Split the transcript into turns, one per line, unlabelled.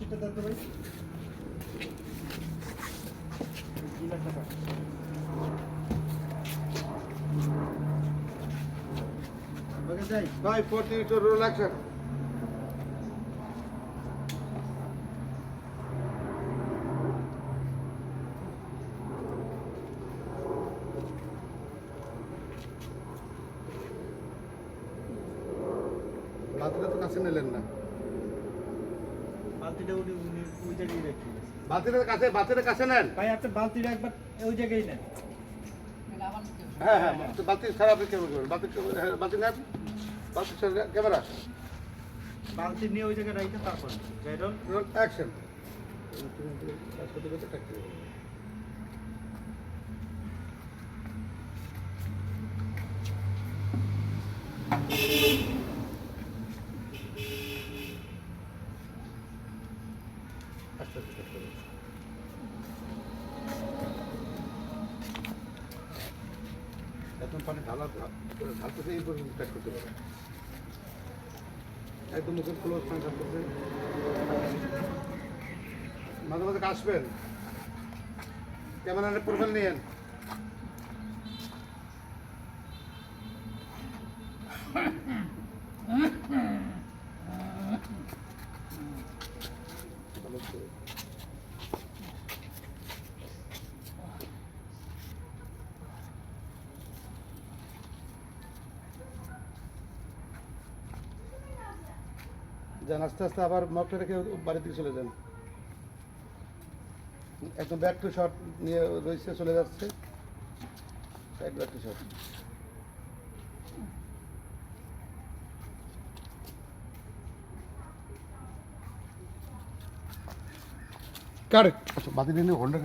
বালতিটা দেখতে ভাই 2 লাখ টাকা ওকে যাই
ভাই 40 to roll action বাতিটা তো কাছে নিলেন না
বালতিটা উনি ওই জায়গায় রেখে গেছে
বাতিটা কাছে নেন
ভাই আপনি বালতিটা একবার ওই জায়গায় নেন
হ্যাঁ হ্যাঁ তো বাতি খারাপ কেমন করবেন বাতি নেন বাতি ক্যামেরা
বালতি নিয়ে ওই জায়গায় রাখতে তারপর জাইরন
রোল অ্যাকশন এখন পানি ঢালতেছে এই পর্যন্ত কাজ করতে পারে একদম মুখের ক্লোজ পানি ঢালতেছে মাঝে মাঝে কাশবেন ক্যামেরার প্রোফাইল নিয়েন যান আস্তে আস্তে আবার মগটা রেখে বাড়ির দিকে চলে যান একদম ব্যাক টু শট নিয়ে রয়েছে চলে যাচ্ছে ব্যাক টু শট কারেক্ট আচ্ছা বাতি নিয়ে হোল্ডার